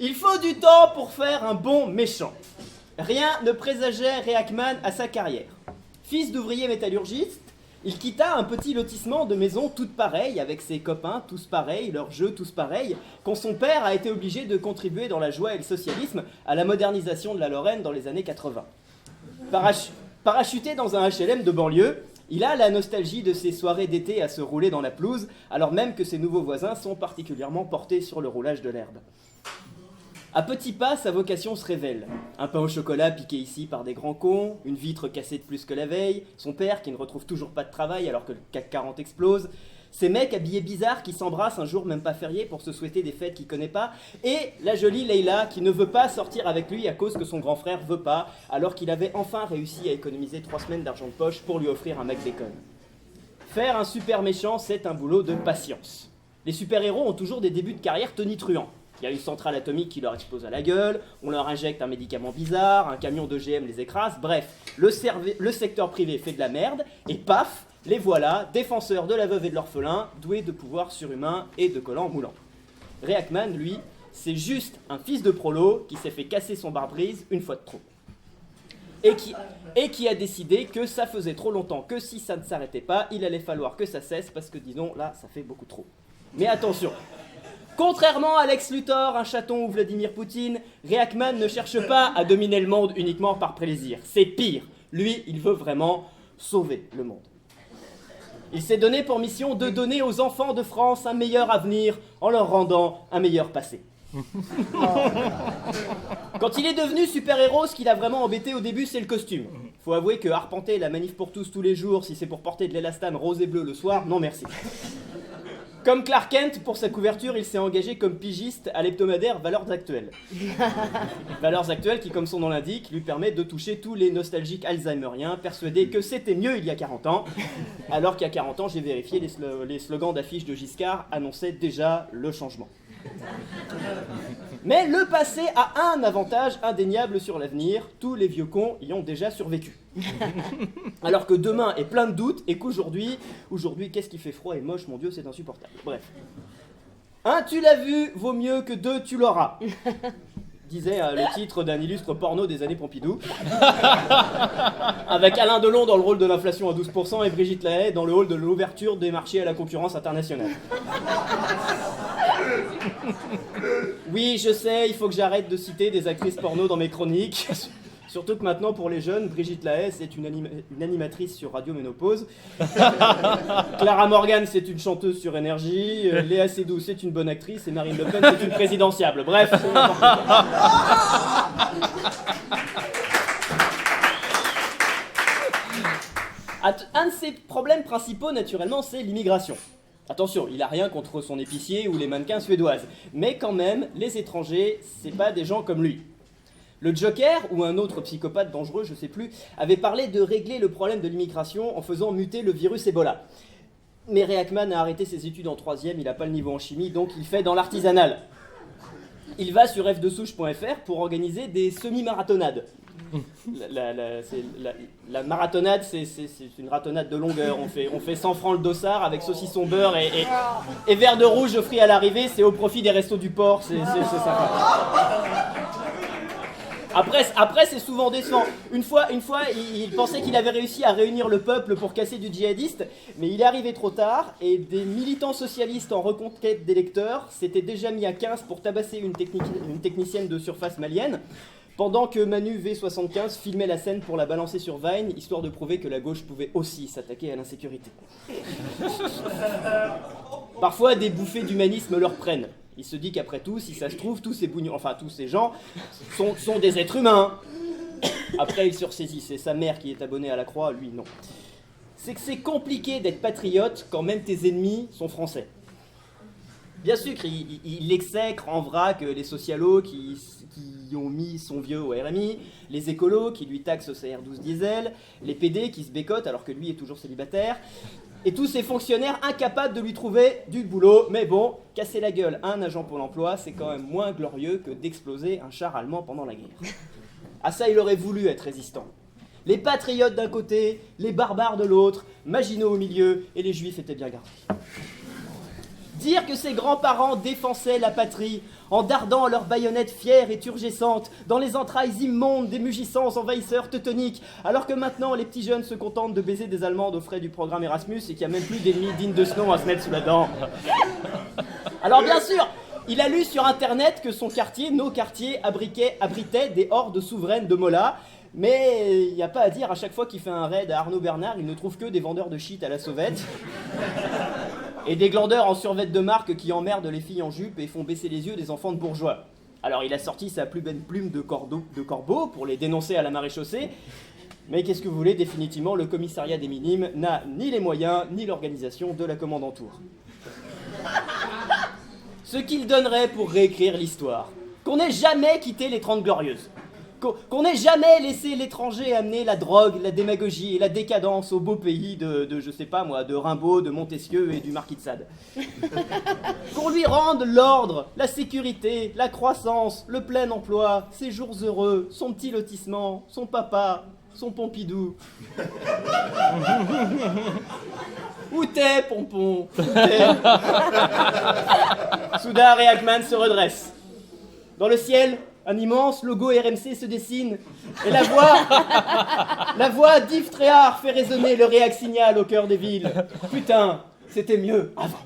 Il faut du temps pour faire un bon méchant. Rien ne présageait Reakman à sa carrière. Fils d'ouvrier métallurgiste, il quitta un petit lotissement de maisons toutes pareilles, avec ses copains tous pareils, leurs jeux tous pareils, quand son père a été obligé de contribuer dans la joie et le socialisme à la modernisation de la Lorraine dans les années 80. Parachuté dans un HLM de banlieue, il a la nostalgie de ses soirées d'été à se rouler dans la pelouse, alors même que ses nouveaux voisins sont particulièrement portés sur le roulage de l'herbe. À petits pas, sa vocation se révèle. Un pain au chocolat piqué ici par des grands cons, une vitre cassée de plus que la veille, son père qui ne retrouve toujours pas de travail alors que le CAC 40 explose, ces mecs habillés bizarres qui s'embrassent un jour même pas férié pour se souhaiter des fêtes qu'il connaît pas, et la jolie Leïla qui ne veut pas sortir avec lui à cause que son grand frère veut pas, alors qu'il avait enfin réussi à économiser 3 semaines d'argent de poche pour lui offrir un McBacon. Faire un super méchant, c'est un boulot de patience. Les super-héros ont toujours des débuts de carrière tonitruants. Il y a une centrale atomique qui leur explose à la gueule, on leur injecte un médicament bizarre, un camion d'EGM les écrase, bref, le secteur privé fait de la merde, et paf, les voilà, défenseurs de la veuve et de l'orphelin, doués de pouvoirs surhumains et de collants moulants. Reakman, lui, c'est juste un fils de prolo qui s'est fait casser son pare-brise une fois de trop. Et qui a décidé que ça faisait trop longtemps, que si ça ne s'arrêtait pas, il allait falloir que ça cesse, parce que disons, là, ça fait beaucoup trop. Mais attention, contrairement à Lex Luthor, un chaton ou Vladimir Poutine, Reakman ne cherche pas à dominer le monde uniquement par plaisir. C'est pire. Lui, il veut vraiment sauver le monde. Il s'est donné pour mission de donner aux enfants de France un meilleur avenir en leur rendant un meilleur passé. Quand il est devenu super-héros, ce qui l'a vraiment embêté au début, c'est le costume. Faut avouer que arpenter la manif pour tous les jours, si c'est pour porter de l'élastane rose et bleu le soir, non merci. Comme Clark Kent, pour sa couverture, il s'est engagé comme pigiste à l'hebdomadaire Valeurs Actuelles. Valeurs Actuelles qui, comme son nom l'indique, lui permet de toucher tous les nostalgiques alzheimeriens, persuadés que c'était mieux il y a 40 ans, alors qu'il y a 40 ans, j'ai vérifié, les slogans d'affiches de Giscard annonçaient déjà le changement. Mais le passé a un avantage indéniable sur l'avenir, tous les vieux cons y ont déjà survécu. Alors que demain est plein de doutes et qu'aujourd'hui, qu'est-ce qui fait froid et moche, mon Dieu, c'est insupportable. Bref. Un tu l'as vu vaut mieux que 2 tu l'auras, disait le titre d'un illustre porno des années Pompidou. Avec Alain Delon dans le rôle de l'inflation à 12% et Brigitte Lahaie dans le rôle de l'ouverture des marchés à la concurrence internationale. Oui, je sais, il faut que j'arrête de citer des actrices porno dans mes chroniques. Surtout que maintenant, pour les jeunes, Brigitte Lahaie, c'est une animatrice sur Radio Ménopause. Clara Morgan, c'est une chanteuse sur Énergie. Léa Seydoux, c'est une bonne actrice. Et Marine Le Pen, c'est une présidentiable. Bref, c'est n'importe quoi. Un de ses problèmes principaux, naturellement, c'est l'immigration. Attention, il a rien contre son épicier ou les mannequins suédoises. Mais quand même, les étrangers, c'est pas des gens comme lui. Le Joker, ou un autre psychopathe dangereux, je sais plus, avait parlé de régler le problème de l'immigration en faisant muter le virus Ebola. Mais Reakman a arrêté ses études en 3e, il n'a pas le niveau en chimie, donc il fait dans l'artisanal. Il va sur f2souche.fr pour organiser des semi-marathonades. La marathonade, c'est une ratonnade de longueur. On fait 100 francs le dossard avec saucisson beurre et verre de rouge frit à l'arrivée. C'est au profit des restos du port, c'est sympa. Après, c'est souvent décevant. Une fois, il pensait qu'il avait réussi à réunir le peuple pour casser du djihadiste, mais il est arrivé trop tard, et des militants socialistes en reconquête d'électeurs s'étaient déjà mis à 15 pour tabasser une technicienne de surface malienne, pendant que Manu V75 filmait la scène pour la balancer sur Vine, histoire de prouver que la gauche pouvait aussi s'attaquer à l'insécurité. Parfois, des bouffées d'humanisme leur prennent. Il se dit qu'après tout, si ça se trouve, tous ces gens sont des êtres humains. Après, il se ressaisit, c'est sa mère qui est abonnée à la Croix, lui non. C'est que c'est compliqué d'être patriote quand même tes ennemis sont français. Bien sûr, il exècre en vrac les socialos qui ont mis son vieux au RMI, les écolos qui lui taxent au CR12 diesel, les PD qui se bécotent alors que lui est toujours célibataire, et tous ces fonctionnaires incapables de lui trouver du boulot. Mais bon, casser la gueule à un agent Pôle emploi, c'est quand même moins glorieux que d'exploser un char allemand pendant la guerre. À ça, il aurait voulu être résistant. Les patriotes d'un côté, les barbares de l'autre, Maginot au milieu, et les juifs étaient bien gardés. Dire que ses grands-parents défonçaient la patrie en dardant leurs baïonnettes fières et turgescentes dans les entrailles immondes des mugissants envahisseurs teutoniques, alors que maintenant les petits jeunes se contentent de baiser des Allemandes aux frais du programme Erasmus et qu'il n'y a même plus d'ennemis dignes de ce nom à se mettre sous la dent. Alors bien sûr, il a lu sur internet que son quartier, nos quartiers, abritaient des hordes souveraines de Mollahs, mais il n'y a pas à dire, à chaque fois qu'il fait un raid à Arnaud Bernard, il ne trouve que des vendeurs de shit à la sauvette. Et des glandeurs en survêt de marque qui emmerdent les filles en jupe et font baisser les yeux des enfants de bourgeois. Alors il a sorti sa plus belle plume de corbeau pour les dénoncer à la maréchaussée, mais qu'est-ce que vous voulez, définitivement, le commissariat des minimes n'a ni les moyens ni l'organisation de la commandanture. Ce qu'il donnerait pour réécrire l'histoire, qu'on n'ait jamais quitté les 30 Glorieuses, qu'on n'ait jamais laissé l'étranger amener la drogue, la démagogie et la décadence au beau pays de je sais pas moi, de Rimbaud, de Montesquieu et du Marquis de Sade. Qu'on lui rende l'ordre, la sécurité, la croissance, le plein emploi, ses jours heureux, son petit lotissement, son papa, son Pompidou. Où t'es, Pompon? Où t'es? Soudard et Hackman se redressent. Dans le ciel, un immense logo RMC se dessine et la voix d'Yves Tréhard fait résonner le réac signal au cœur des villes. Putain, c'était mieux avant.